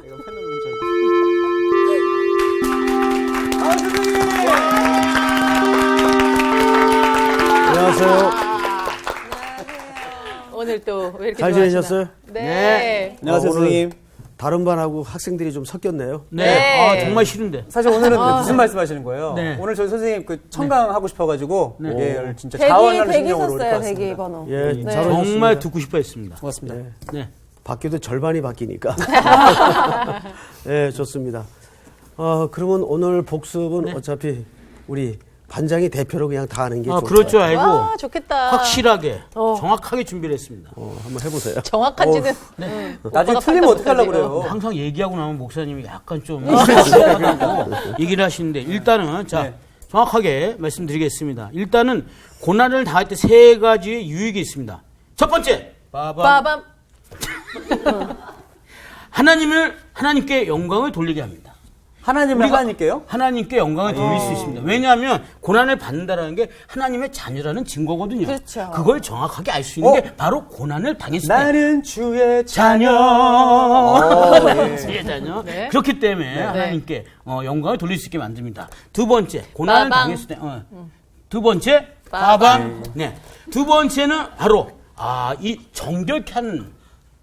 이거 펜 누르면 저. 아, 선생님! 안녕하세요. 오늘 또 왜 이렇게 잘 지내셨어요? 네. 안녕하세요, 오늘 선생님. 다른 반하고 학생들이 좀 섞였네요. 네. 네. 아, 정말 싫은데. 사실 오늘은 무슨 말씀 하시는 거예요? 네. 오늘 저희 선생님 그 청강하고 싶어가지고, 네. 예, 진짜 자원하는 대기 심정으로 이렇게 썼어요, 왔습니다. 대기 번호. 예, 네. 잘 오셨습니다. 정말 듣고 싶어 했습니다. 고맙습니다. 네. 네. 바뀌어도 절반이 바뀌니까. 네, 좋습니다. 그러면 오늘 복습은 어차피 우리 반장이 대표로 그냥 다 하는 게 아, 좋죠. 그럴 줄 알고 와, 좋겠다. 확실하게, 정확하게 준비를 했습니다. 한번 해보세요. 정확한지는. 나중에 틀리면 어떻게 하려고 그래요? 항상 얘기하고 나면 목사님이 약간 좀 얘기를 하시는데 일단은 자 네. 정확하게 말씀드리겠습니다. 일단은 고난을 당할 때 세 가지의 유익이 있습니다. 첫 번째, 빠밤. 하나님께 영광을 돌리게 합니다. 하나님을 하나님께요? 하나님께 영광을 돌릴 수 있습니다. 왜냐하면 고난을 받는다라는 게 하나님의 자녀라는 증거거든요. 그렇죠. 그걸 정확하게 알 수 있는 게 바로 고난을 당했을 때. 나는 주의 자녀. 예. 주의 자녀. 네. 그렇기 때문에 하나님께 영광을 돌릴 수 있게 만듭니다. 두 번째, 고난을 빠밤. 당했을 때. 두 번째, 빠밤. 네. 두 번째는 바로 이 정결케 하는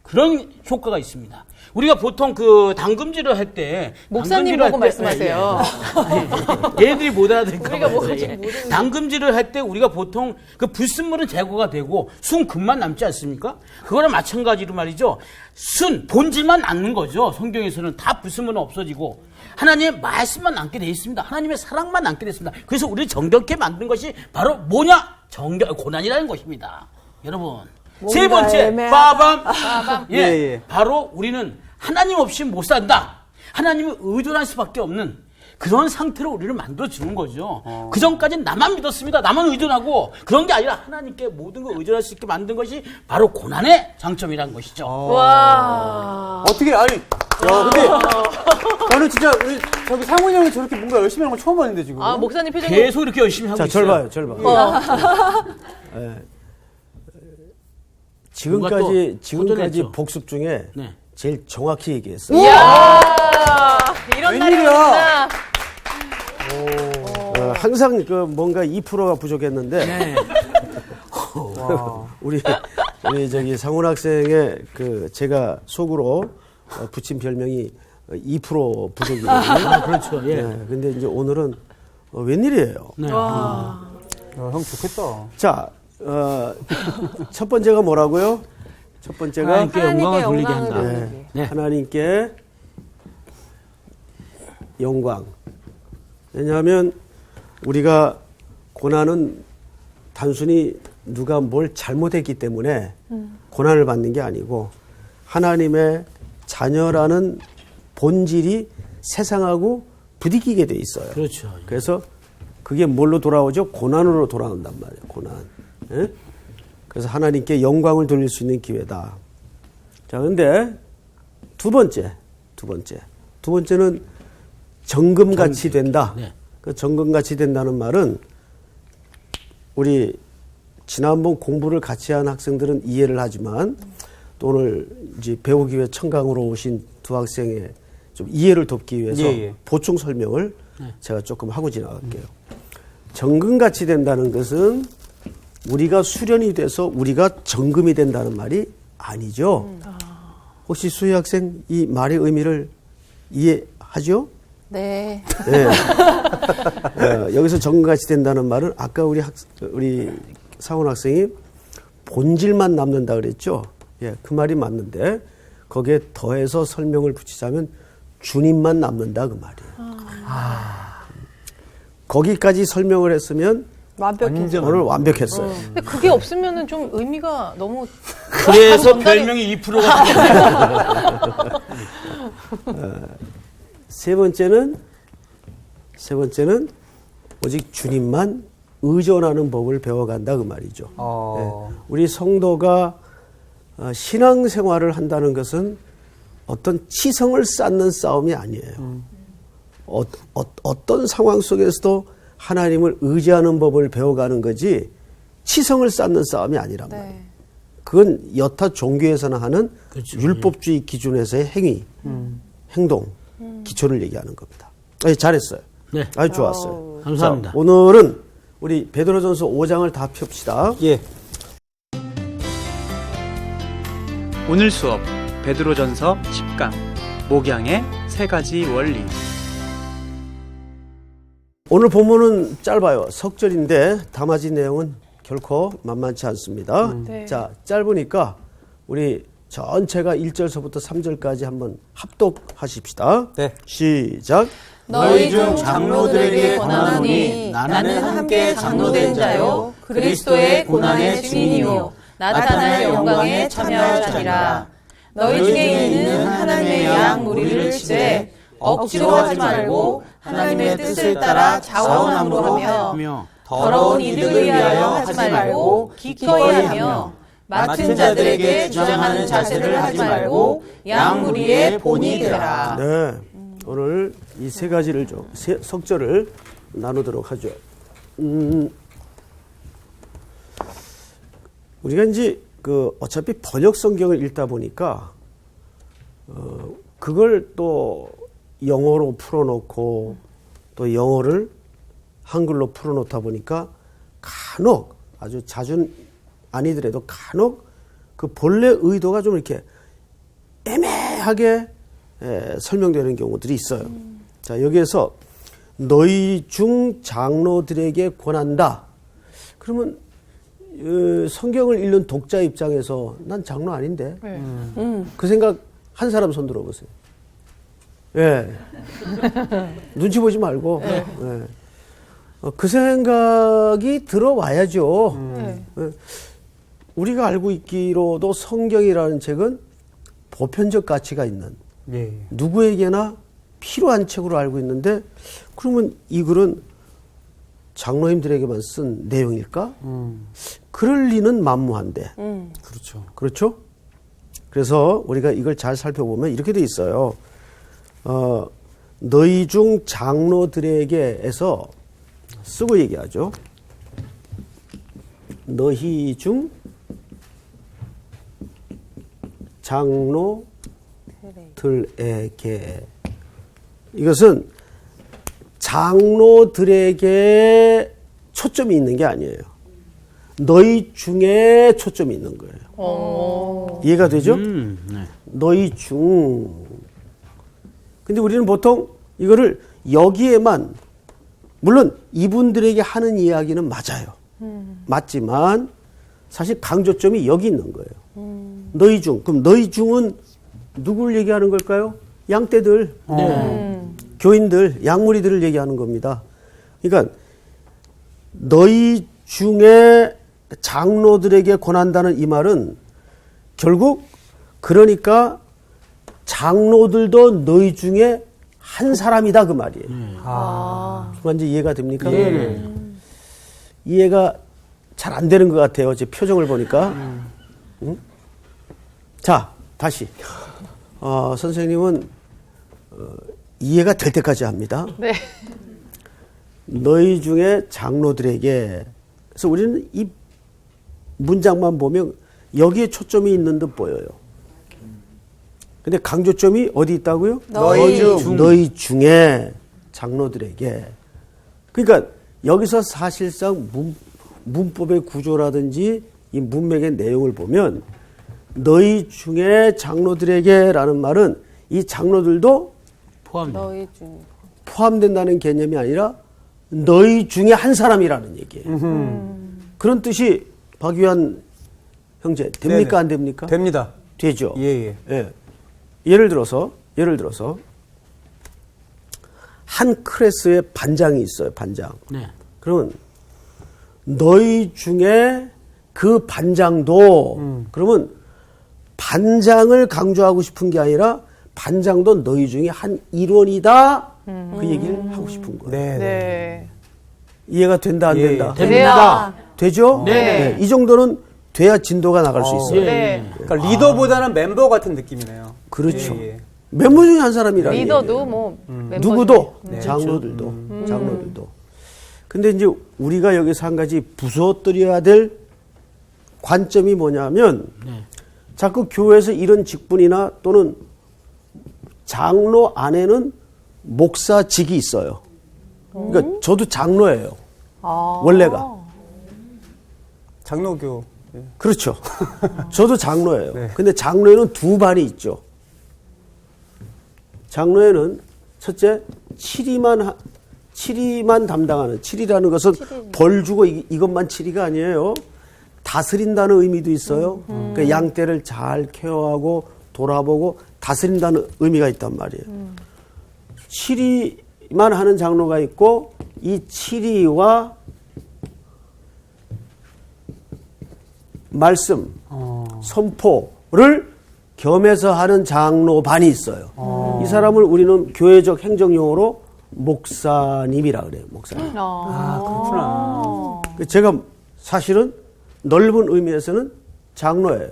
그런 효과가 있습니다. 우리가 보통 그 당금질을 할 때 목사님 보고 말씀하세요. 얘들이 못 알아들을까 우리가 봐요. 뭐가 좀 예. 모르는 당금질을 할 때 우리가 보통 그 불순물은 제거가 되고 순금만 남지 않습니까? 그거랑 마찬가지로 말이죠. 본질만 남는 거죠. 성경에서는 다 불순물은 없어지고 하나님의 말씀만 남게 돼 있습니다. 하나님의 사랑만 남게 돼 있습니다. 그래서 우리를 정결케 만든 것이 바로 뭐냐? 고난이라는 것입니다. 여러분. 세 번째, 애매하다. 빠밤. 예, 예. 바로 우리는 하나님 없이 못 산다. 하나님을 의존할 수밖에 없는 그런 상태로 우리를 만들어주는 거죠. 그 전까지는 나만 믿었습니다. 나만 의존하고 그런 게 아니라 하나님께 모든 걸 의존할 수 있게 만든 것이 바로 고난의 장점이라는 것이죠. 와. 어떻게, 아니, 야, 근데 저는 진짜 우리 저기 상훈이 형이 저렇게 뭔가 열심히 하는 걸 처음 봤는데 지금. 아, 목사님 표정이. 계속 이렇게 열심히 하고 자, 있어요. 절 봐요. 예. 뭔가 지금까지 또 도전했죠. 복습 중에 네. 제일 정확히 얘기했어요. 이야. 이런 날이 웬일이야? 오는구나. 항상 그 뭔가 2%가 부족했는데 네. 우리 저기 상훈 학생의 그 제가 속으로 붙인 별명이 2% 부족이거든요. 아, 그렇죠. 예. 네, 근데 이제 오늘은 웬일이에요. 네. 야, 형 좋겠다. 자, 첫 번째가 뭐라고요? 첫 번째가 하나님께 영광을 돌리게 한다. 네, 네. 하나님께 영광. 왜냐하면 우리가 고난은 단순히 누가 뭘 잘못했기 때문에 고난을 받는 게 아니고 하나님의 자녀라는 본질이 세상하고 부딪히게 돼 있어요. 그렇죠. 그래서 그게 뭘로 돌아오죠? 고난으로 돌아온단 말이에요. 고난. 예? 그래서 하나님께 영광을 돌릴 수 있는 기회다. 자, 근데 두 번째는 정금같이 된다. 네. 그 정금같이 된다는 말은 우리 지난번 공부를 같이 한 학생들은 이해를 하지만 또 오늘 이제 배우기 위해 청강으로 오신 두 학생의 좀 이해를 돕기 위해서 예. 보충 설명을 제가 조금 하고 지나갈게요. 정금같이 된다는 것은 우리가 수련이 돼서 우리가 정금이 된다는 말이 아니죠. 혹시 수희 학생 이 말의 의미를 이해하죠? 네. 네. 여기서 정금같이 된다는 말은 아까 우리 상훈 학생이 본질만 남는다 그랬죠. 예, 그 말이 맞는데 거기에 더해서 설명을 붙이자면 주님만 남는다 그 말이에요. 거기까지 설명을 했으면 완벽해. 오늘 완벽했어요. 근데 그게 없으면은 좀 의미가 너무. 그래서 전달이- 별명이 2%가 세 번째는 오직 주님만 의존하는 법을 배워간다 그 말이죠. 예, 우리 성도가 신앙생활을 한다는 것은 어떤 치성을 쌓는 싸움이 아니에요. 어떤 상황 속에서도 하나님을 의지하는 법을 배워가는 거지 치성을 쌓는 싸움이 아니란 말이에요. 네. 그건 여타 종교에서나 하는 그렇죠. 율법주의 기준에서의 행위. 행동, 기초를 얘기하는 겁니다. 잘했어요. 네. 아주 좋았어요. 감사합니다. 자, 오늘은 우리 베드로전서 5장을 다 펴봅시다. 예. 오늘 수업 베드로전서 10강 목양의 세 가지 원리. 오늘 본문은 짧아요. 석절인데 담아진 내용은 결코 만만치 않습니다. 네. 자, 짧으니까 우리 전체가 1절서부터 3절까지 한번 합독하십시다. 네. 시작. 너희 중 장로들에게 권하노니 나는 함께 장로된 자요 그리스도의 고난의 증인이요 나타날 영광에 참여할 자니라. 너희 중에 있는 하나님의 양 무리를 치되 억지로 하지 말고 하나님의 뜻을 따라 자원함으로 하며 더러운 이득을 위하여 하지 말고 기꺼이 하며 맡은 자들에게 주장하는 자세를 하지 말고 양 무리의 본이 되라. 네. 오늘 이 세 가지를 석절을 나누도록 하죠. 우리가 이제 어차피 번역 성경을 읽다 보니까 그걸 또 영어로 풀어놓고 또 영어를 한글로 풀어놓다 보니까 간혹 아주 자주는 아니더라도 간혹 그 본래 의도가 좀 이렇게 애매하게 설명되는 경우들이 있어요. 자, 여기에서 너희 중 장로들에게 권한다. 그러면 성경을 읽는 독자 입장에서 난 장로 아닌데. 그 생각 한 사람 손 들어보세요. 예. 눈치 보지 말고. 예. 그 생각이 들어와야죠. 우리가 알고 있기로도 성경이라는 책은 보편적 가치가 있는 예. 누구에게나 필요한 책으로 알고 있는데 그러면 이 글은 장로님들에게만 쓴 내용일까? 그럴 리는 만무한데. 그렇죠. 그렇죠? 그래서 우리가 이걸 잘 살펴보면 이렇게 돼 있어요. 너희 중 장로들에게에서 쓰고 얘기하죠. 너희 중 장로들에게. 이것은 장로들에게 초점이 있는 게 아니에요. 너희 중에 초점이 있는 거예요. 이해가 되죠? 네. 너희 중. 근데 우리는 보통 이거를 여기에만, 물론 이분들에게 하는 이야기는 맞아요. 맞지만 사실 강조점이 여기 있는 거예요. 너희 중. 그럼 너희 중은 누구를 얘기하는 걸까요? 양떼들, 교인들, 양무리들을 얘기하는 겁니다. 그러니까 너희 중에 장로들에게 권한다는 이 말은 결국 그러니까 장로들도 너희 중에 한 사람이다 그 말이에요. 완전 이해가 됩니까? 이해가 잘 안 되는 것 같아요. 제 표정을 보니까. 응? 자, 다시. 선생님은 이해가 될 때까지 합니다. 네. 너희 중에 장로들에게. 그래서 우리는 이 문장만 보면 여기에 초점이 있는 듯 보여요. 근데 강조점이 어디 있다고요? 너희 중에 장로들에게. 그러니까 여기서 사실상 문법의 구조라든지 이 문맥의 내용을 보면 너희 중에 장로들에게라는 말은 이 장로들도 너희 중 포함된다는 개념이 아니라 너희 중에 한 사람이라는 얘기예요. 그런 뜻이 박유한 형제 됩니까? 네네. 안 됩니까? 됩니다. 되죠. 예. 예를 들어서 한 클래스에 반장이 있어요. 반장. 네. 그러면 너희 중에 그 반장도 그러면 반장을 강조하고 싶은 게 아니라 반장도 너희 중에 한 일원이다. 그 얘기를 하고 싶은 거예요. 네. 네. 이해가 된다 안 예. 된다? 됩니다. 되죠? 네. 이 정도는 돼야 진도가 나갈 수 있어요. 네. 그러니까 리더보다는 멤버 같은 느낌이네요. 그렇죠. 예. 멤버 중에 한 사람이라는 리더도 얘기예요. 뭐 멤버 누구도 중에. 장로들도 장로들도. 근데 이제 우리가 여기서 한 가지 부서뜨려야 될 관점이 뭐냐면 자꾸 교회에서 이런 직분이나 또는 장로 안에는 목사직이 있어요. 그러니까 저도 장로예요. 원래가. 장로교. 예. 그렇죠. 저도 장로예요. 네. 근데 장로에는 두 반이 있죠. 장로에는 첫째, 치리만 담당하는, 치리라는 것은 벌 주고 이것만 치리가 아니에요. 다스린다는 의미도 있어요. 그러니까 양떼를 잘 케어하고 돌아보고 다스린다는 의미가 있단 말이에요. 치리만 하는 장로가 있고, 이 치리와 말씀, 선포를 겸해서 하는 장로반이 있어요. 이 사람을 우리는 교회적 행정용어로 목사님이라 그래요. 목사님. 그렇구나. 제가 사실은 넓은 의미에서는 장로예요.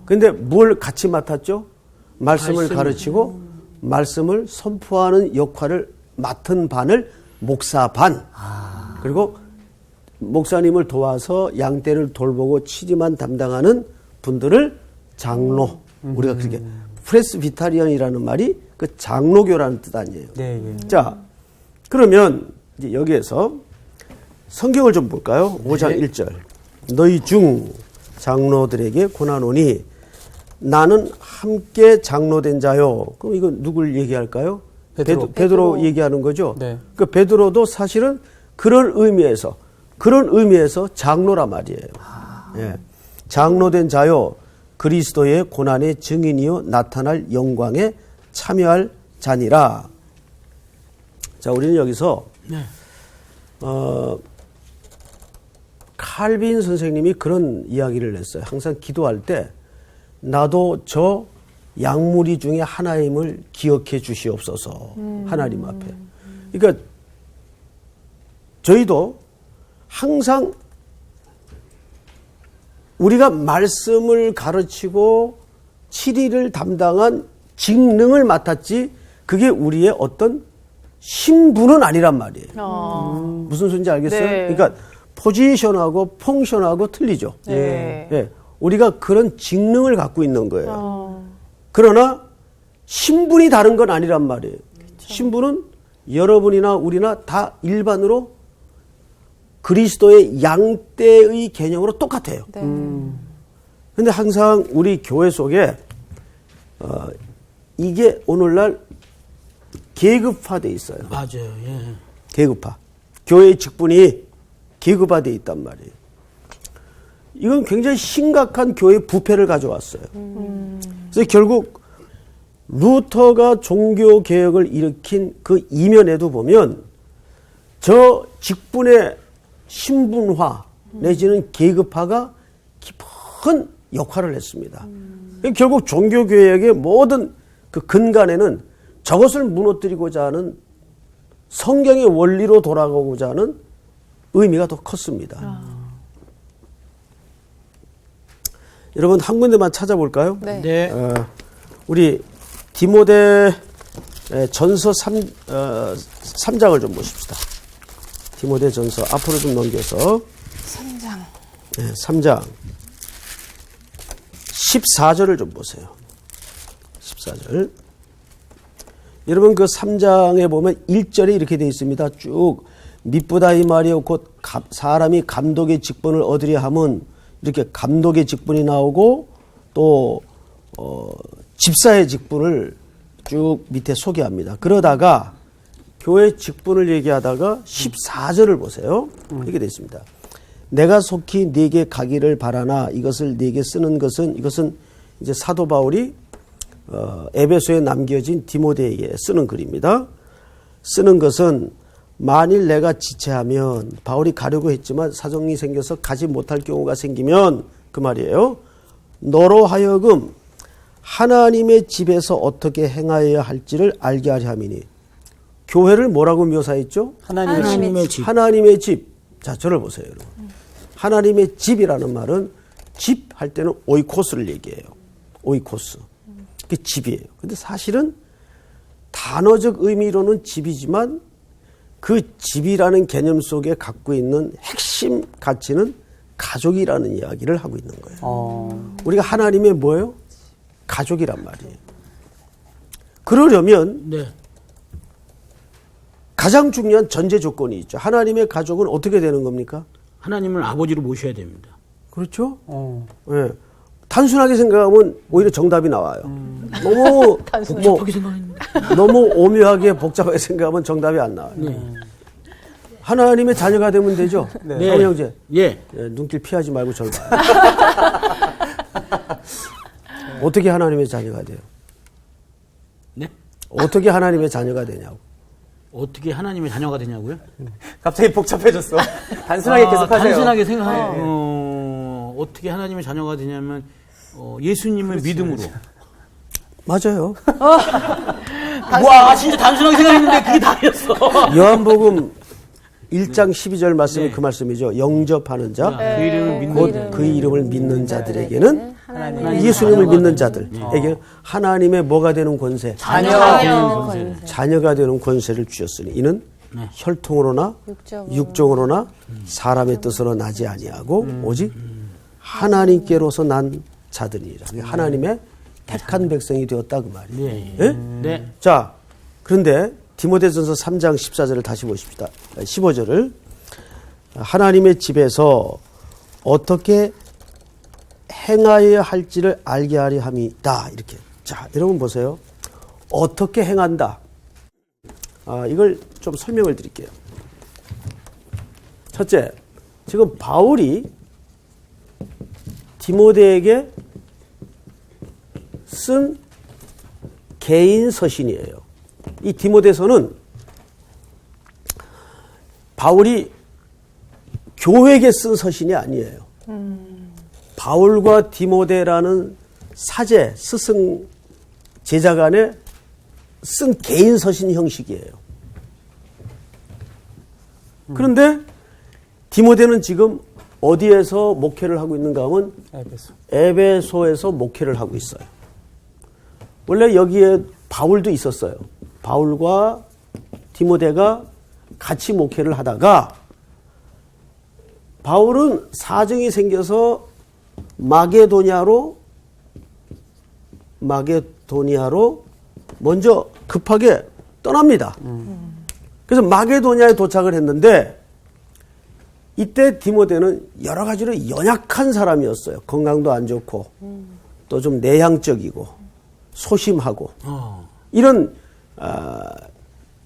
근데 뭘 같이 맡았죠? 말씀을 가르치고 말씀을 선포하는 역할을 맡은 반을 목사반. 그리고 목사님을 도와서 양떼를 돌보고 치리만 담당하는 분들을 장로. 우리가 그렇게 프레스비타리언이라는 말이 그 장로교라는 뜻 아니에요. 네, 예. 자, 그러면 이제 여기에서 성경을 좀 볼까요? 5장 1절. 너희 중 장로들에게 권하노니 나는 함께 장로된 자요. 그럼 이거 누굴 얘기할까요? 베드로 얘기하는 거죠. 네. 그 베드로도 사실은 그런 의미에서 장로라 말이에요. 예. 장로된 자요. 그리스도의 고난의 증인이요 나타날 영광에 참여할 자니라. 자, 우리는 여기서 칼빈 선생님이 그런 이야기를 했어요. 항상 기도할 때 나도 저 양무리 중에 하나임을 기억해 주시옵소서. 하나님 앞에. 그러니까 저희도 항상 우리가 말씀을 가르치고 치리를 담당한 직능을 맡았지 그게 우리의 어떤 신분은 아니란 말이에요. 무슨 소리인지 알겠어요? 네. 그러니까 포지션하고 펑션하고 틀리죠. 네. 예, 우리가 그런 직능을 갖고 있는 거예요. 그러나 신분이 다른 건 아니란 말이에요. 신분은 여러분이나 우리나 다 일반으로 그리스도의 양떼의 개념으로 똑같아요. 그런데 항상 우리 교회 속에 이게 오늘날 계급화되어 있어요. 맞아요. 예. 계급화. 교회의 직분이 계급화되어 있단 말이에요. 이건 굉장히 심각한 교회 부패를 가져왔어요. 그래서 결국 루터가 종교개혁을 일으킨 그 이면에도 보면 저 직분의 신분화 내지는 계급화가 깊은 역할을 했습니다. 결국 종교개혁의 모든 그 근간에는 저것을 무너뜨리고자 하는 성경의 원리로 돌아가고자 하는 의미가 더 컸습니다. 여러분 한 군데만 찾아볼까요? 네. 네. 우리 디모데 전서 3장을 좀 보십시다. 디모데 전서 앞으로 좀 넘겨서 3장. 네, 3장 14절을 좀 보세요. 14절. 여러분 그 3장에 보면 1절에 이렇게 되어 있습니다. 쭉 미쁘다 이 말이요 곧 사람이 감독의 직분을 얻으려 함은 이렇게 감독의 직분이 나오고 또 집사의 직분을 쭉 밑에 소개합니다. 그러다가 교회 직분을 얘기하다가 14절을 보세요. 이렇게 되어 있습니다. 내가 속히 네게 가기를 바라나 이것을 네게 쓰는 것은 이것은 이제 사도 바울이 에베소에 남겨진 디모데에게 쓰는 글입니다. 쓰는 것은 만일 내가 지체하면 바울이 가려고 했지만 사정이 생겨서 가지 못할 경우가 생기면 그 말이에요. 너로 하여금 하나님의 집에서 어떻게 행하여야 할지를 알게 하려 함이니 교회를 뭐라고 묘사했죠? 하나님의 집. 하나님의 집. 자, 저를 보세요, 여러분. 하나님의 집이라는 말은 집 할 때는 오이코스를 얘기해요. 오이코스. 그게 집이에요. 근데 사실은 단어적 의미로는 집이지만 그 집이라는 개념 속에 갖고 있는 핵심 가치는 가족이라는 이야기를 하고 있는 거예요. 우리가 하나님의 뭐예요? 가족이란 말이에요. 그러려면 네. 가장 중요한 전제 조건이 있죠. 하나님의 가족은 어떻게 되는 겁니까? 하나님을 아버지로 모셔야 됩니다. 그렇죠? 예. 단순하게 생각하면 오히려 정답이 나와요. 너무 복잡하게 생각했는데. 너무 오묘하게 복잡하게 생각하면 정답이 안 나와요. 하나님의 자녀가 되면 되죠. 네. 성우 형제. 예. 예, 눈길 피하지 말고 절 봐요. 어떻게 하나님의 자녀가 돼요? 네? 어떻게 하나님의 자녀가 되냐고. 어떻게 하나님의 자녀가 되냐고요? 갑자기 복잡해졌어. 단순하게 계속하세요. 단순하게 생각해. 어떻게 하나님의 자녀가 되냐면 예수님을 믿음으로. 맞아요. 와, 진짜 단순하게 생각했는데 그게 다였어. 요한복음 1장 12절 말씀이 그 말씀이죠. 영접하는 자, 그 이름을 믿는 곧 그 이름을 믿는 자들에게는 예수님을 믿는 자들에게 하나님의 뭐가 되는 권세? 자녀가 되는 권세를 주셨으니 이는 혈통으로나 육정으로나 사람의 뜻으로 나지 아니하고 오직 하나님께로서 난 자들이라. 하나님의 택한 백성이 되었다 그 말이에요. 네. 예? 네. 자, 그런데 디모데전서 3장 14절을 다시 보십시다. 15절을 하나님의 집에서 어떻게 행하여야 할지를 알게 하려 함이다. 이렇게. 자, 여러분 보세요. 어떻게 행한다. 이걸 좀 설명을 드릴게요. 첫째, 지금 바울이 디모데에게 쓴 개인 서신이에요. 이 디모데서는 바울이 교회에게 쓴 서신이 아니에요. 바울과 디모데라는 사제, 스승, 제자 간에 쓴 개인 서신 형식이에요. 그런데 디모데는 지금 어디에서 목회를 하고 있는가 하면 에베소에서 목회를 하고 있어요. 원래 여기에 바울도 있었어요. 바울과 디모데가 같이 목회를 하다가 바울은 사정이 생겨서 마게도니아로 먼저 급하게 떠납니다. 그래서 마게도니아에 도착을 했는데 이때 디모데는 여러 가지로 연약한 사람이었어요. 건강도 안 좋고 또 좀 내향적이고 소심하고 이런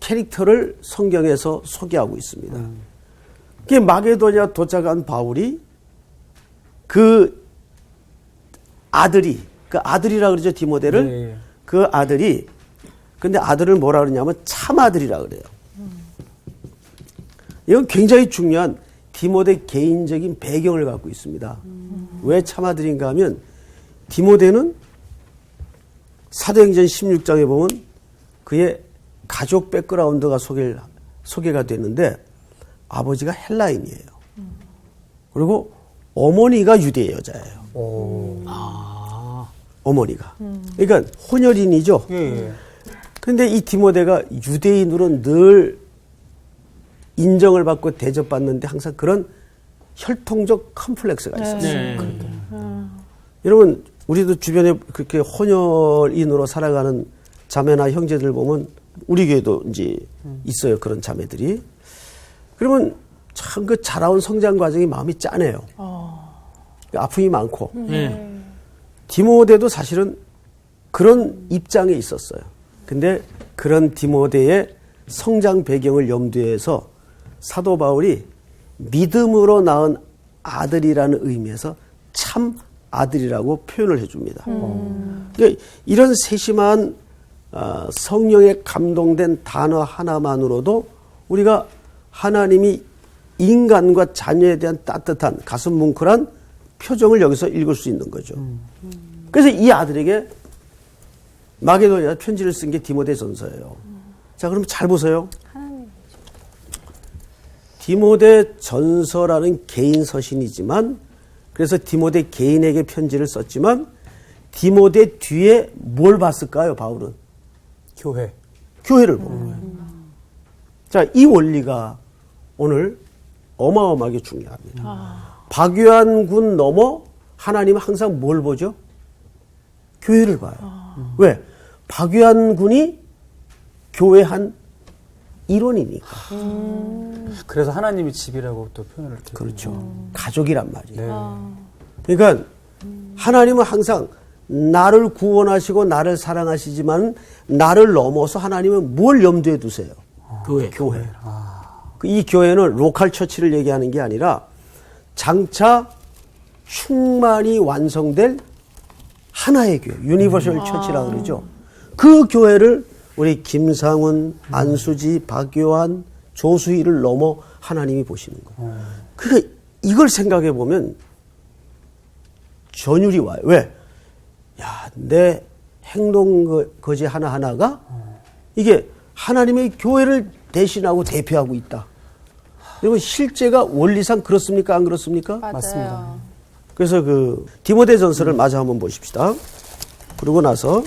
캐릭터를 성경에서 소개하고 있습니다. 그 마게도니아 도착한 바울이 그 아들이라 그러죠, 디모데를. 네. 그 아들이, 근데 아들을 뭐라 그러냐면 참아들이라 그래요. 이건 굉장히 중요한 디모데 개인적인 배경을 갖고 있습니다. 왜 참아들인가 하면 디모데는 사도행전 16장에 보면 그의 가족 백그라운드가 소개가 되는데 아버지가 헬라인이에요. 그리고 어머니가 유대 여자예요. 어머니가. 그러니까 혼혈인이죠. 그런데 이 디모데가 유대인으로 늘 인정을 받고 대접받는데 항상 그런 혈통적 컴플렉스가 있었어요. 여러분, 우리도 주변에 그렇게 혼혈인으로 살아가는 자매나 형제들 보면 우리 교회도 이제 있어요. 그런 자매들이. 그러면 참 그 자라온 성장 과정이 마음이 짠해요. 아픔이 많고. 디모데도 사실은 그런 입장에 있었어요. 근데 그런 디모데의 성장 배경을 염두에 해서 사도 바울이 믿음으로 낳은 아들이라는 의미에서 참 아들이라고 표현을 해줍니다. 그러니까 이런 세심한 성령에 감동된 단어 하나만으로도 우리가 하나님이 인간과 자녀에 대한 따뜻한 가슴 뭉클한 표정을 여기서 읽을 수 있는 거죠. 그래서 이 아들에게 마게도니아 편지를 쓴 게 디모데전서예요. 자, 그럼 잘 보세요. 디모데전서라는 개인 서신이지만 그래서 디모데 개인에게 편지를 썼지만 디모데 뒤에 뭘 봤을까요, 바울은? 교회를 본 거예요. 자, 이 원리가 오늘 어마어마하게 중요합니다. 박유한 군 넘어 하나님은 항상 뭘 보죠? 교회를 봐요. 왜? 박유한 군이 교회 한 일원이니까. 그래서 하나님이 집이라고 또 표현을 드리고. 그렇죠. 가족이란 말이에요. 그러니까 하나님은 항상 나를 구원하시고 나를 사랑하시지만 나를 넘어서 하나님은 뭘 염두에 두세요? 교회. 교회. 이 교회는 로컬 처치를 얘기하는 게 아니라 장차 충만히 완성될 하나의 교회, 유니버설 처치라고 그러죠. 그 교회를 우리 김상훈, 안수지, 박요한, 조수희를 넘어 하나님이 보시는 거예요. 그러니까 이걸 생각해 보면 전율이 와요. 왜? 야, 내 행동 거지 하나하나가 이게 하나님의 교회를 대신하고 대표하고 있다. 여러분 실제가 원리상 그렇습니까? 안 그렇습니까? 맞습니다. 그래서 그 디모데전서를 마저 한번 보십시다. 그러고 나서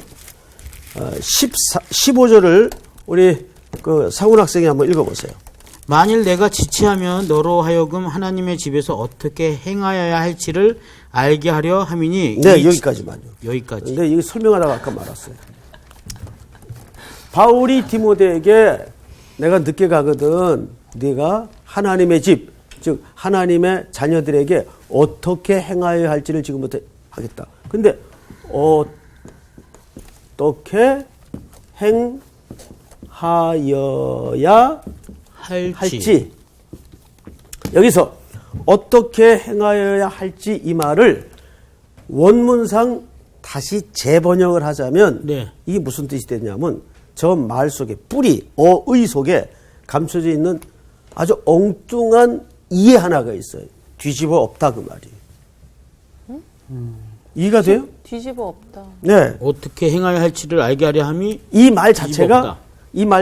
15절을 우리 그 상훈 학생이 한번 읽어보세요. 만일 내가 지체하면 너로 하여금 하나님의 집에서 어떻게 행하여야 할지를 알게 하려 함이니. 네, 여기까지만요. 여기까지. 근데 이거 설명하다가 아까 말았어요. 바울이 디모데에게 내가 늦게 가거든. 네가 하나님의 집, 즉 하나님의 자녀들에게 어떻게 행하여야 할지를 지금부터 하겠다. 근데 어떻게 행하여야 할지. 여기서 어떻게 행하여야 할지 이 말을 원문상 다시 재번역을 하자면 네. 이게 무슨 뜻이 되냐면 저 말 속에 뿌리, 어의 속에 감춰져 있는 아주 엉뚱한 이해 하나가 있어요. 뒤집어 엎다 그 말이에요. 이해가 돼요? 뒤집어 엎다. 네. 어떻게 행하여야 할지를 알게 하려 함이. 이 말 뒤집어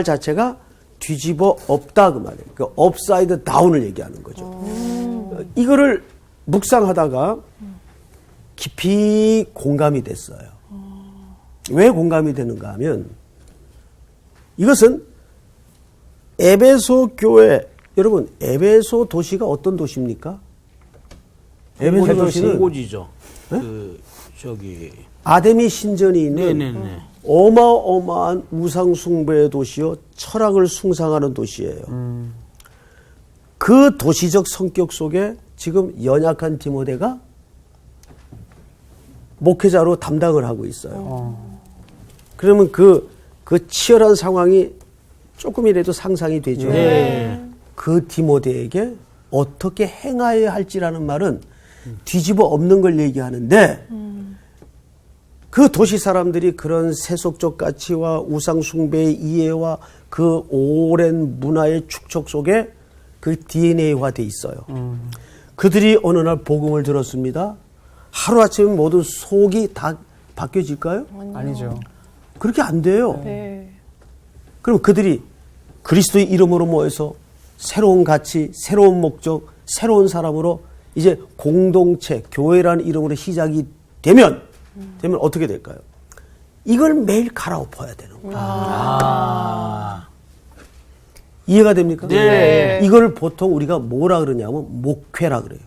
자체가 뒤집어 엎다 그 말이에요. 그 업사이드 다운을 얘기하는 거죠. 이거를 묵상하다가 깊이 공감이 됐어요. 왜 공감이 되는가 하면 이것은 에베소 교회, 여러분 에베소 도시가 어떤 도시입니까? 에베소 도시는 홍고지죠. 네? 그 저기. 아데미 신전이 있는 네네네. 어마어마한 우상 숭배의 도시요 철학을 숭상하는 도시예요. 그 도시적 성격 속에 지금 연약한 디모데가 목회자로 담당을 하고 있어요. 그러면 그 치열한 상황이 조금이라도 상상이 되죠. 네. 그 디모데에게 어떻게 행하여야 할지라는 말은 뒤집어 엎는 걸 얘기하는데 그 도시 사람들이 그런 세속적 가치와 우상 숭배의 이해와 그 오랜 문화의 축적 속에 그 DNA화 돼 있어요. 그들이 어느 날 복음을 들었습니다. 하루아침에 모든 속이 다 바뀌어질까요? 아니죠. 그렇게 안 돼요. 네. 그럼 그들이 그리스도의 이름으로 모여서 새로운 가치, 새로운 목적, 새로운 사람으로 이제 공동체, 교회라는 이름으로 시작이 되면 어떻게 될까요? 이걸 매일 갈아엎어야 되는 거예요. 이해가 됩니까? 네. 이걸 보통 우리가 뭐라 그러냐면 목회라 그래요.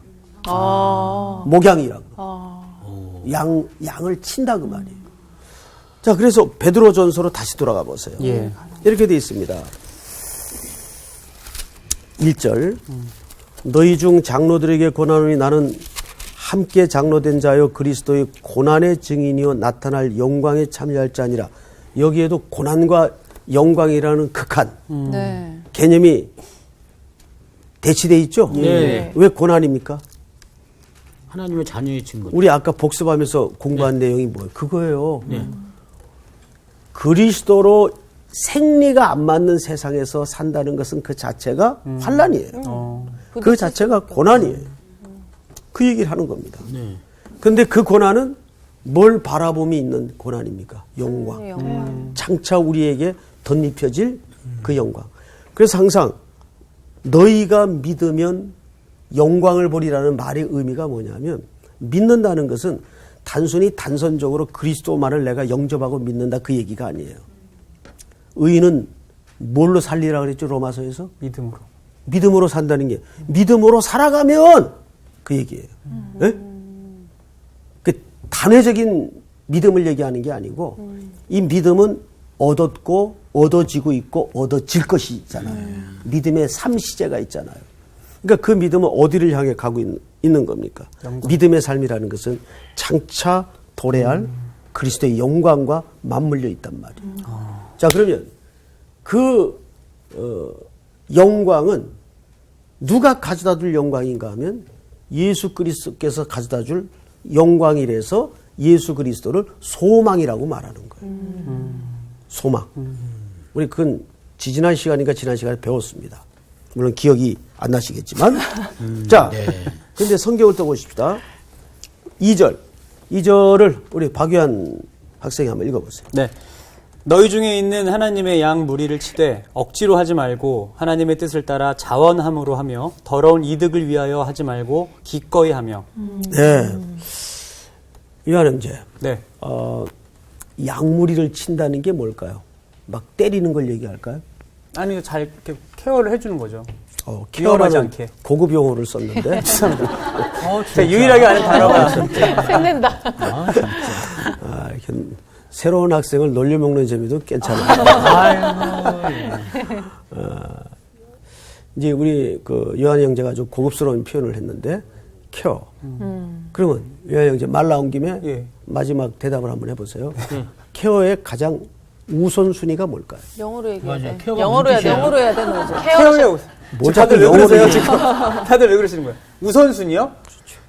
목양이라 그래요. 양을 친다 그 말이에요. 자, 그래서 베드로전서로 다시 돌아가 보세요. 예. 이렇게 되어 있습니다. 1절 너희 중 장로들에게 권하노니 나는 함께 장로된 자여 그리스도의 고난의 증인이요 나타날 영광에 참여할 자니라. 여기에도 고난과 영광이라는 극한 네. 개념이 대치되어 있죠? 네. 왜 고난입니까? 하나님의 자녀의 증거. 우리 아까 복습하면서 공부한 내용이 뭐예요? 그거예요. 그리스도로 생리가 안 맞는 세상에서 산다는 것은 그 자체가 환난이에요. 그 자체가 고난이에요. 그 얘기를 하는 겁니다. 그런데 그 고난은 뭘 바라봄이 있는 고난입니까? 영광. 장차 우리에게 덧입혀질 그 영광. 그래서 항상 너희가 믿으면 영광을 보리라는 말의 의미가 뭐냐면 믿는다는 것은 단순히 단선적으로 그리스도만을 내가 영접하고 믿는다 그 얘기가 아니에요. 의인은 뭘로 살리라 그랬죠? 로마서에서? 믿음으로. 믿음으로 산다는 게 믿음으로 살아가면 그 얘기예요. 네? 그 단회적인 믿음을 얘기하는 게 아니고 이 믿음은 얻었고 얻어지고 있고 얻어질 것이잖아요. 믿음의 3시제가 있잖아요. 그러니까 그 믿음은 어디를 향해 가고 있는 겁니까? 믿음의 삶이라는 것은 장차 도래할 그리스도의 영광과 맞물려 있단 말이에요. 자, 그러면 그 영광은 누가 가져다 줄 영광인가 하면 예수 그리스도께서 가져다 줄 영광이라서 예수 그리스도를 소망이라고 말하는 거예요. 소망. 우리 그건 지난 시간인가 지난 시간에 배웠습니다. 물론 기억이 안 나시겠지만. 자, 근데 성경을 또 보십시다. 2절을 우리 박유한 학생이 한번 읽어보세요. 네. 너희 중에 있는 하나님의 양 무리를 치되 억지로 하지 말고 하나님의 뜻을 따라 자원함으로 하며 더러운 이득을 위하여 하지 말고 기꺼이 하며. 네. 유한 형제. 네. 양무리를 친다는 게 뭘까요? 막 때리는 걸 얘기할까요? 아니, 잘 이렇게 케어를 해주는 거죠. 위험하지 케어라는 않게. 고급 용어를 썼는데. 제가 유일하게 아는 단어가. 생낸다. 이렇게 새로운 학생을 놀려먹는 재미도 괜찮아요. 이제 우리 그 요한 형제가 좀 고급스러운 표현을 했는데, 케어. 그러면 요한 형제 말 나온 김에 예. 마지막 대답을 한번 해보세요. 케어의 가장 우선순위가 뭘까요? 영어로 얘기해야 맞아요. 돼. 케어가 영어로 해야 돼. 무슨 영어로 해야 돼. 너 이제. 케어요. 뭐 다들 자꾸 왜 영어로 그러세요, 얘기해. 지금? 다들 왜 그러시는 거예요? 우선순위요?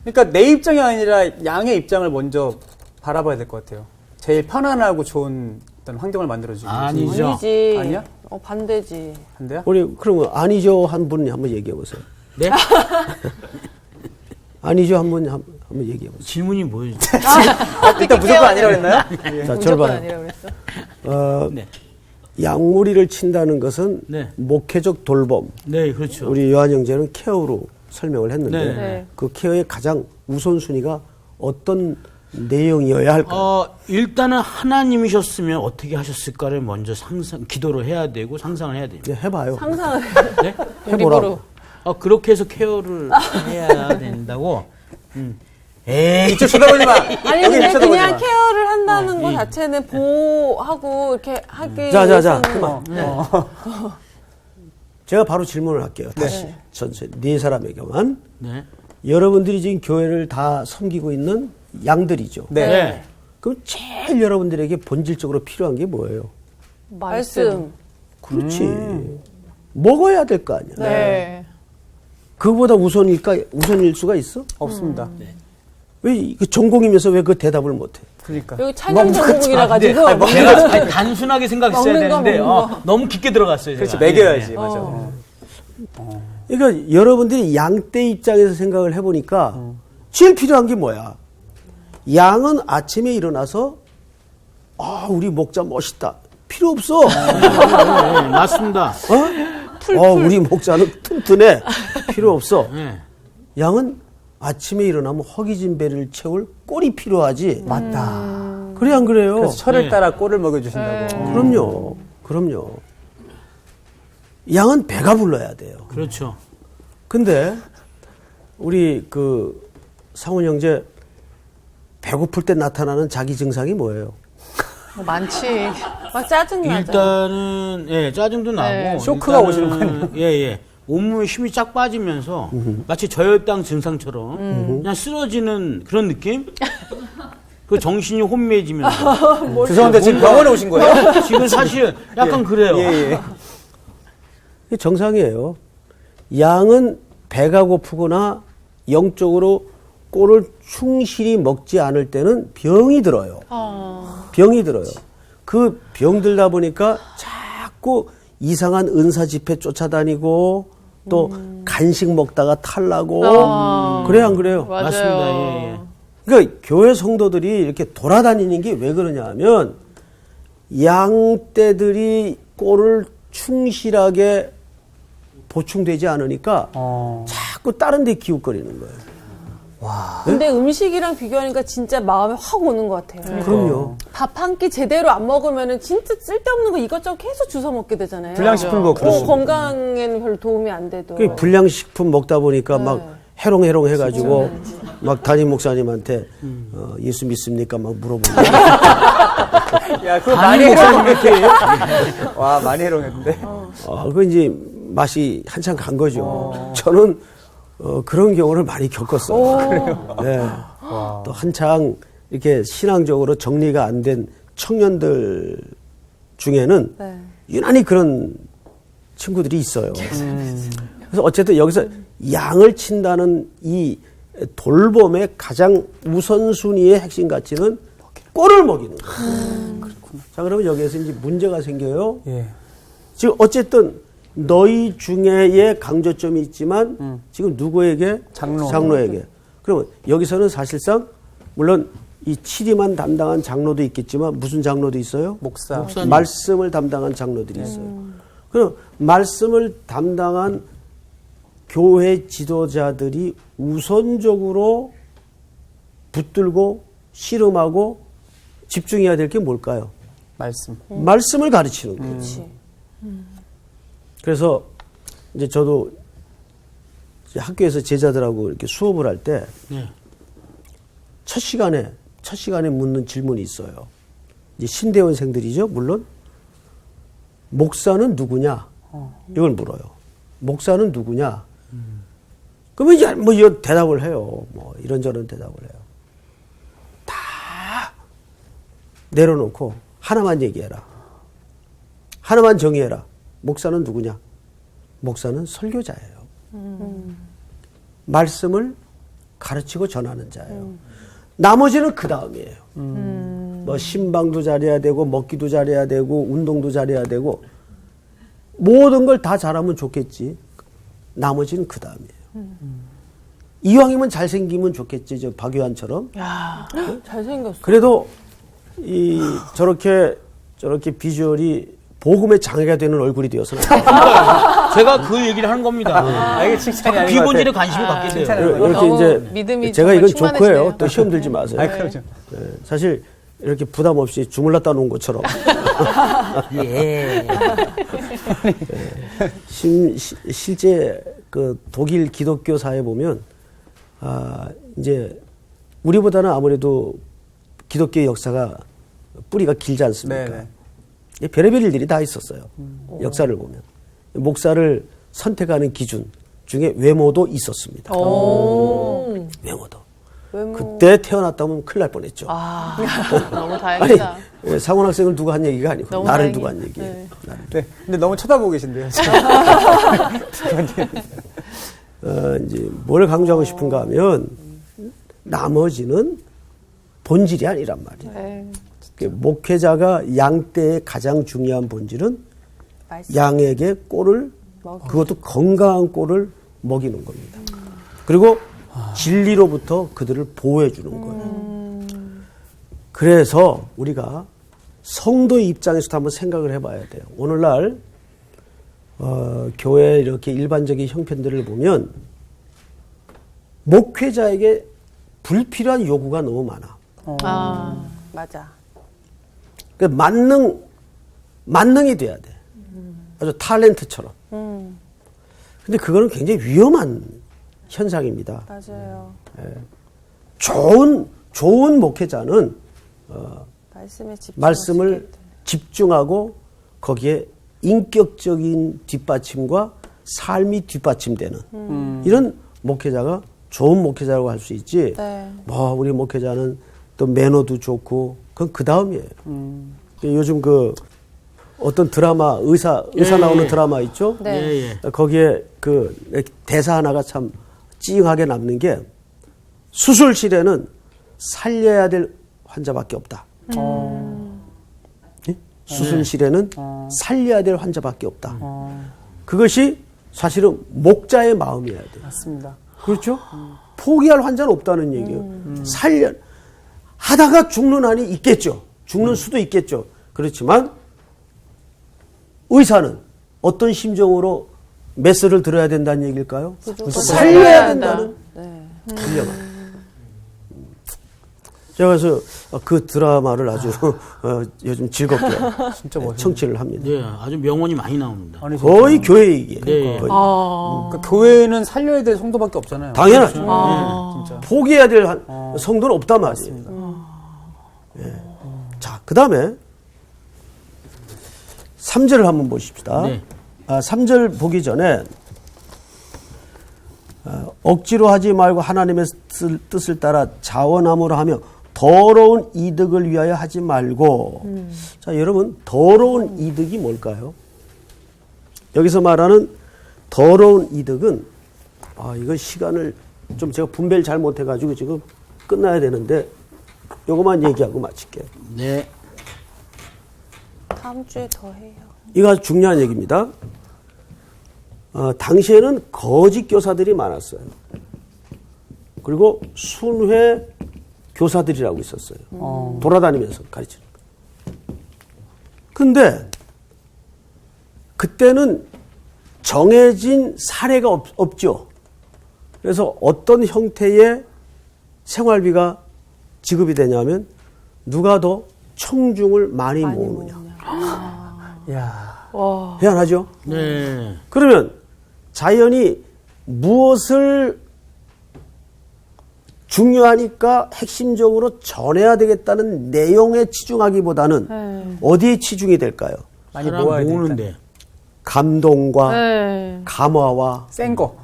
그러니까 내 입장이 아니라 양의 입장을 먼저 바라봐야 될 것 같아요. 제일 편안하고 좋은 어떤 환경을 만들어주기 위해서. 아니죠. 아니지. 아니야? 반대지. 한데요? 우리 그러면 아니죠 한 분이 한번 얘기해 보세요. 네? 아니죠 한 분이 한번 얘기해 보세요. 질문이 뭐예요? 일단 무조건 아니라고 했나요? 자, 무조건 절반. 아니라고 그랬어. 네. 양무리를 친다는 것은 네. 목회적 돌봄. 네, 그렇죠. 우리 요한 형제는 케어로 설명을 했는데 네. 네. 그 케어의 가장 우선순위가 어떤 내용이어야 할까요? 일단은 하나님이셨으면 어떻게 하셨을까를 먼저 기도를 해야 되고 상상을 해야 됩니다. 네, 해봐요. 상상을 네? 해보라고. 그렇게 해서 케어를 해야 된다고. 에이. 이쪽 쳐다보지 마. 아니 여기 근데 쳐다보지 그냥 마. 케어를 한다는 것 자체는 보호하고 이렇게 하기 자, 위해서는 그만. 제가 바로 질문을 할게요. 다시 전체 네 사람에게만. 네. 여러분들이 지금 교회를 다 섬기고 있는 양들이죠. 네. 네. 그럼 제일 여러분들에게 본질적으로 필요한 게 뭐예요? 말씀. 그렇지. 먹어야 될 거 아니야. 네. 그거보다 우선일 수가 있어? 없습니다. 왜 그 전공이면서 왜 그 대답을 못해? 그러니까. 여기 찬양 전공이라 가지고 제가 단순하게 생각했어야 먹는 거, 되는데 먹는 거. 너무 깊게 들어갔어요. 그렇지, 제가. 먹여야지. 네. 맞아. 그러니까 여러분들이 양떼 입장에서 생각을 해보니까 제일 필요한 게 뭐야? 양은 아침에 일어나서 우리 목자 멋있다. 필요 없어. 네, 맞습니다. 우리 목자는 튼튼해. 필요 없어. 네. 양은 아침에 일어나면 허기진 배를 채울 꼴이 필요하지. 맞다. 그래 안 그래요? 그래서 철을 네. 따라 꼴을 먹여주신다고. 그럼요. 양은 배가 불러야 돼요. 그렇죠. 근데 우리 그 상훈 형제 배고플 때 나타나는 자기 증상이 뭐예요? 많지. 막 짜증 나죠. 일단은 짜증도 나고 네. 쇼크가 일단은, 오시는 거 아니에요? 예. 온몸에 힘이 쫙 빠지면서 마치 저혈당 증상처럼 그냥 쓰러지는 그런 느낌? 그 정신이 혼미해지면서 죄송한데 지금 병원에 오신 거예요? 지금 사실 약간 그래요. 예. 이게 정상이에요. 양은 배가 고프거나 영적으로 꼴을 충실히 먹지 않을 때는 병이 들어요. 병이 들어요. 그 병 들다 보니까 자꾸 이상한 은사 집회 쫓아다니고 또 간식 먹다가 탈나고 그래 안 그래요? 맞아요. 맞습니다. 예. 그러니까 교회 성도들이 이렇게 돌아다니는 게 왜 그러냐 하면 양떼들이 꼴을 충실하게 보충되지 않으니까 자꾸 다른 데 기웃거리는 거예요. 근데 음식이랑 비교하니까 진짜 마음에 확 오는 것 같아요. 그럼요. 밥 한 끼 제대로 안 먹으면은 진짜 쓸데없는 거 이것저것 계속 주워 먹게 되잖아요. 불량식품 먹고. 건강에는 별로 도움이 안 돼도. 그 불량식품 먹다 보니까 막 해롱해롱 해가지고 막 담임 목사님한테 예수 믿습니까? 막 물어보고. 야, 그거 많이 해롱했는데. 와, 많이 해롱했는데. 그 이제 맛이 한참 간 거죠. 저는 그런 경우를 많이 겪었어요. 네. 또 한창 이렇게 신앙적으로 정리가 안 된 청년들 중에는 네. 유난히 그런 친구들이 있어요. 그래서 어쨌든 여기서 양을 친다는 이 돌봄의 가장 우선순위의 핵심 가치는 꼴을 먹이는 거예요. 자, 그러면 여기에서 이제 문제가 생겨요. 예. 지금 어쨌든 너희 중에의 강조점이 있지만 지금 누구에게? 장로에게. 그러면 여기서는 사실상 물론 이 치리만 담당한 장로도 있겠지만 무슨 장로도 있어요? 목사. 말씀을 담당한 장로들이 있어요. 그럼 말씀을 담당한 교회 지도자들이 우선적으로 붙들고 씨름하고 집중해야 될 게 뭘까요? 말씀. 말씀을 가르치는 거예요. 그렇지. 그래서 이제 저도 이제 학교에서 제자들하고 이렇게 수업을 할 때 첫 시간에 묻는 질문이 있어요. 이제 신대원생들이죠, 물론. 목사는 누구냐? 이걸 물어요. 목사는 누구냐? 그러면 이제 뭐 이런 대답을 해요. 뭐 이런저런 대답을 해요. 다 내려놓고 하나만 얘기해라. 하나만 정의해라. 목사는 누구냐? 목사는 설교자예요. 말씀을 가르치고 전하는 자예요. 나머지는 그 다음이에요. 뭐 신방도 잘해야 되고 먹기도 잘해야 되고 운동도 잘해야 되고 모든 걸 다 잘하면 좋겠지. 나머지는 그 다음이에요. 이왕이면 잘생기면 좋겠지. 저 박유한처럼. 야, 잘생겼어. 그래도 저렇게 비주얼이 복음의 장애가 되는 얼굴이 되어서는 제가 그 얘기를 하는 겁니다. 이게 칭찬이 아닌 것 비본질에 같아. 관심을 갖게 돼요. 칭찬이 아닌 것 이렇게 너무 이제 믿음이 제가 정말 이건 충만해지네요. 조커예요. 또 시험 들지 마세요. 그렇죠. 네, 사실 이렇게 부담 없이 주물렀다 놓은 것처럼 예. 실제 그 독일 기독교 사회 보면 이제 우리보다는 아무래도 기독교 역사가 뿌리가 길지 않습니까? 네네. 별의별 일들이 다 있었어요. 역사를 보면 목사를 선택하는 기준 중에 외모도 있었습니다. 외모도. 그때 태어났다면 큰일 날 뻔했죠. 너무 아니, 다행이다. 상원 학생을 두고 한 얘기가 아니고 너무 나를 다행이에요. 두고 한 얘기예요. 네. 나를. 네. 근데 너무 쳐다보고 계신데요. 이제 뭘 강조하고 싶은가 하면 나머지는 본질이 아니란 말이에요. 네. 목회자가 양 때의 가장 중요한 본질은 말씀. 양에게 꼴을 그것도 건강한 꼴을 먹이는 겁니다. 그리고 진리로부터 그들을 보호해 주는 거예요. 그래서 우리가 성도의 입장에서도 한번 생각을 해봐야 돼요. 오늘날 교회 이렇게 일반적인 형편들을 보면 목회자에게 불필요한 요구가 너무 많아. 맞아. 그러니까 만능이 돼야 돼. 아주 탤런트처럼. 근데 그거는 굉장히 위험한 현상입니다. 맞아요. 좋은 목회자는 말씀을 집중하고 거기에 인격적인 뒷받침과 삶이 뒷받침되는 이런 목회자가 좋은 목회자라고 할 수 있지. 네. 뭐 우리 목회자는 또 매너도 좋고 그건 그 다음이에요. 요즘 그 어떤 드라마 의사 나오는 드라마 있죠? 네. 거기에 그 대사 하나가 참 찡하게 남는 게 수술실에는 살려야 될 환자밖에 없다. 예? 수술실에는 살려야 될 환자밖에 없다. 그것이 사실은 목자의 마음이어야 돼요. 맞습니다. 그렇죠? 포기할 환자는 없다는 얘기예요. 하다가 죽는 한이 있겠죠. 죽는 수도 있겠죠. 그렇지만 의사는 어떤 심정으로 메스를 들어야 된다는 얘기일까요? 살려야 된다는 훌륭한. 제가 그래서 그 드라마를 아주 요즘 즐겁게 진짜 멋있네. 청취를 합니다. 네, 아주 명언이 많이 나옵니다. 아니, 거의 교회 얘기예요. 네. 거의. 그러니까 교회는 살려야 될 성도밖에 없잖아요. 당연하죠. 진짜. 포기해야 될 성도는 없단 말이에요. 예. 자, 그 다음에 3절을 한번 보십시다. 네. 3절 보기 전에 억지로 하지 말고 하나님의 뜻을 따라 자원함으로 하며 더러운 이득을 위하여 하지 말고. 자, 여러분, 더러운 이득이 뭘까요? 여기서 말하는 더러운 이득은, 이거 시간을 좀 제가 분배를 잘 못해가지고 지금 끝나야 되는데, 요것만 얘기하고 마칠게요. 네. 다음 주에 더 해요. 이거 아주 중요한 얘기입니다. 당시에는 거짓 교사들이 많았어요. 그리고 순회 교사들이라고 있었어요. 돌아다니면서 가르치는 거. 근데 그때는 정해진 사례가 없죠. 그래서 어떤 형태의 생활비가 지급이 되냐면 누가 더 청중을 많이 모으느냐. 야. 희한하죠? 네. 그러면 자연히 무엇을 중요하니까 핵심적으로 전해야 되겠다는 내용에 치중하기보다는 어디에 치중이 될까요? 많이 사람 모아야 모으는데. 되니까. 감동과 네. 감화와 센 거.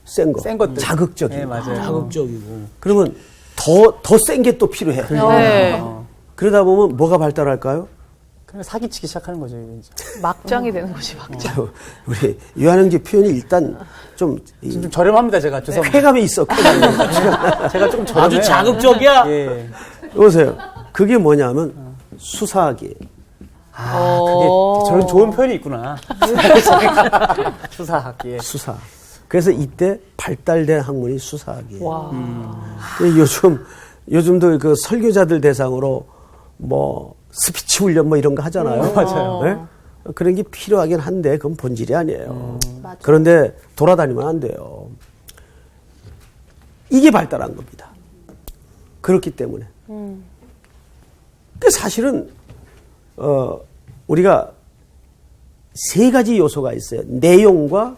센 거, 센 것들. 자극적인 네, 거. 맞아요. 자극적이고. 그러면 더 센 게 또 필요해. 네. 그러다 보면 뭐가 발달할까요? 그냥 사기치기 시작하는 거죠, 이게 이제. 막장이 되는 거지, 막장. 우리 유한영지 표현이 일단 좀 좀 저렴합니다, 제가. 죄송합니다. 쾌감이 있어. 쾌감이. 제가 조금 저렴해요. 아주 자극적이야. 예. 보세요. 그게 뭐냐면 수사하기. 그게 저런 좋은 표현이 있구나. 수사하기에. 수사. 그래서 이때 발달된 학문이 수사학이에요. 와. 요즘도 그 설교자들 대상으로 뭐 스피치 훈련 뭐 이런 거 하잖아요. 맞아요. 네? 그런 게 필요하긴 한데 그건 본질이 아니에요. 그런데 돌아다니면 안 돼요. 이게 발달한 겁니다. 그렇기 때문에. 그 사실은 우리가 세 가지 요소가 있어요. 내용과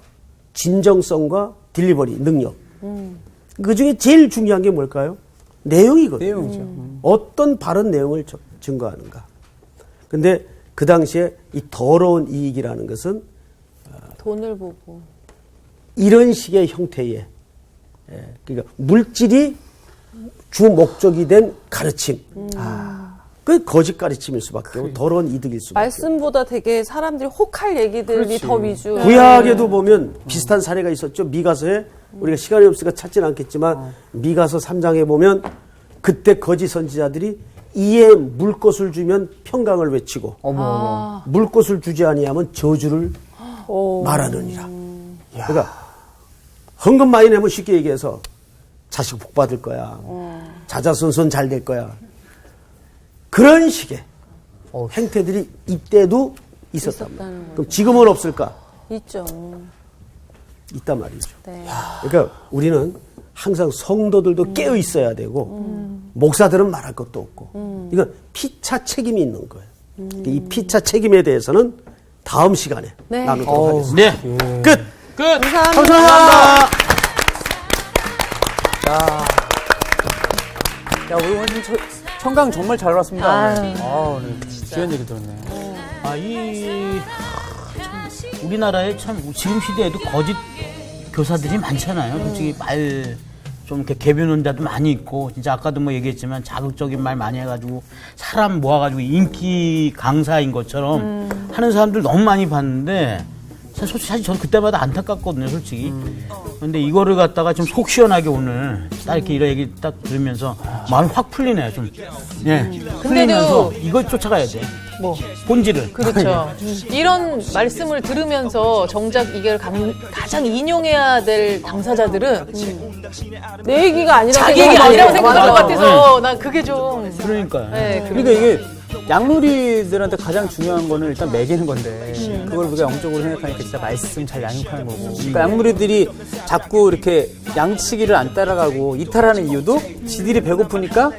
진정성과 딜리버리, 능력. 그 중에 제일 중요한 게 뭘까요? 내용이거든요. 내용이죠. 어떤 바른 내용을 증거하는가. 근데 그 당시에 이 더러운 이익이라는 것은 돈을 보고. 이런 식의 형태의, 그러니까 물질이 주 목적이 된 가르침. 그 거짓 가르침일 수밖에 없고 더러운 이득일 수밖에 없고. 말씀보다 되게 사람들이 혹할 얘기들이 그렇지. 더 위주. 구약에도 보면 비슷한 사례가 있었죠. 미가서에 우리가 시간이 없으니까 찾지는 않겠지만 미가서 3장에 보면 그때 거짓 선지자들이 이에 물것을 주면 평강을 외치고 물것을 주지 아니하면 저주를 말하느니라. 그러니까 헌금 많이 내면 쉽게 얘기해서 자식 복 받을 거야. 자자손손 잘 될 거야. 그런 식의 행태들이 이때도 있었단 말이에요. 그럼 지금은 없을까? 있죠. 있단 말이죠. 네. 그러니까 우리는 항상 성도들도 깨어 있어야 되고 목사들은 말할 것도 없고 이건 피차 책임이 있는 거예요. 이 피차 책임에 대해서는 다음 시간에 네. 나누도록 하겠습니다. 네. 끝. 감사합니다. 야, 우리 오늘 청강 정말 잘 왔습니다. 네, 귀한 얘기 들었네. 참 우리나라에 참 지금 시대에도 거짓 교사들이 많잖아요. 솔직히 말 좀 이렇게 개비는 자도 많이 있고, 진짜 아까도 뭐 얘기했지만 자극적인 말 많이 해가지고 사람 모아가지고 인기 강사인 것처럼 하는 사람들 너무 많이 봤는데, 사실 저는 그때마다 안타깝거든요, 솔직히. 근데 이거를 갖다가 좀 속 시원하게 오늘 딱 이렇게 이런 얘기 딱 들으면서 마음이 확 풀리네요, 좀. 예. 풀리면서 이걸 쫓아가야 돼. 뭐. 본질을. 그렇죠. 이런 말씀을 들으면서 정작 이걸 가장 인용해야 될 당사자들은 내 얘기가 아니라 자기 얘기 아니라고 생각할 것 같아서 난 그게 좀. 그러니까요. 네, 그러니까 이게 양누리들한테 가장 중요한 거는 일단 먹이는 건데 그걸 우리가 영적으로 생각하니까 진짜 말씀 잘 양육하는 거고. 그러니까 양누리들이 자꾸 이렇게 양치기를 안 따라가고 이탈하는 이유도 지들이 배고프니까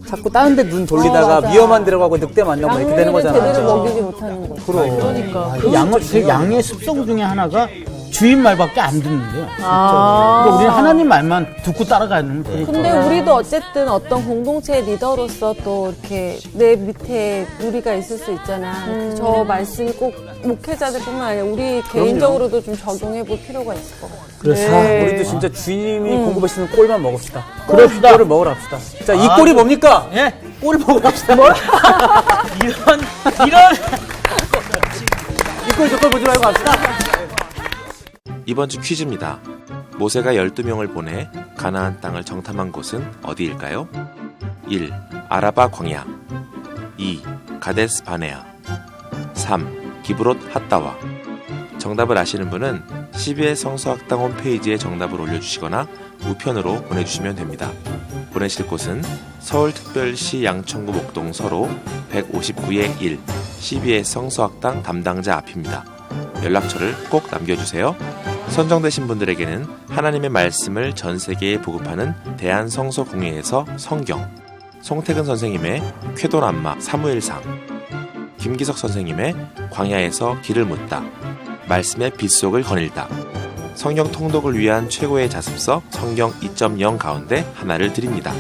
자꾸 다른 데 눈 돌리다가 맞아. 위험한 데 가고 늑대 만나고 이렇게 되는 양무리를 거잖아요. 제대로 먹이지 못하는 거죠. 그러니까. 그 양의 습성 중에 하나가 주인 말밖에 안 듣는데요. 아. 그러니까 우리는 하나님 말만 듣고 따라가는 거예요. 근데 우리도 어쨌든 어떤 공동체의 리더로서 또 이렇게 내 밑에 우리가 있을 수 있잖아. 저 말씀이 꼭 목회자들뿐만 아니라 우리 개인적으로도 좀 적용해 볼 필요가 있을 것 같아요. 그래서 네. 우리도 진짜 주님이 공급하시는 꼴만 먹읍시다. 그럽시다. 꼴을 먹으러 합시다. 자, 이 꼴이 뭡니까? 예? 꼴을 먹으러 합시다. 이런 이 꼴 저 꼴 보지 말고 합시다. 이번 주 퀴즈입니다. 모세가 12명을 보내 가나안 땅을 정탐한 곳은 어디일까요? 1. 아라바 광야 2. 가데스 바네아 3. 기브롯 핫다와 정답을 아시는 분은 CBS 성서학당 홈페이지에 정답을 올려주시거나 우편으로 보내주시면 됩니다. 보내실 곳은 서울특별시 양천구 목동 서로 159의 1 CBS 성서학당 담당자 앞입니다. 연락처를 꼭 남겨주세요. 선정되신 분들에게는 하나님의 말씀을 전 세계에 보급하는 대한성서공회에서 성경, 송태근 선생님의 쾌도남마 사무엘상, 김기석 선생님의 광야에서 길을 묻다, 말씀의 빗속을 거닐다, 성경 통독을 위한 최고의 자습서 성경 2.0 가운데 하나를 드립니다.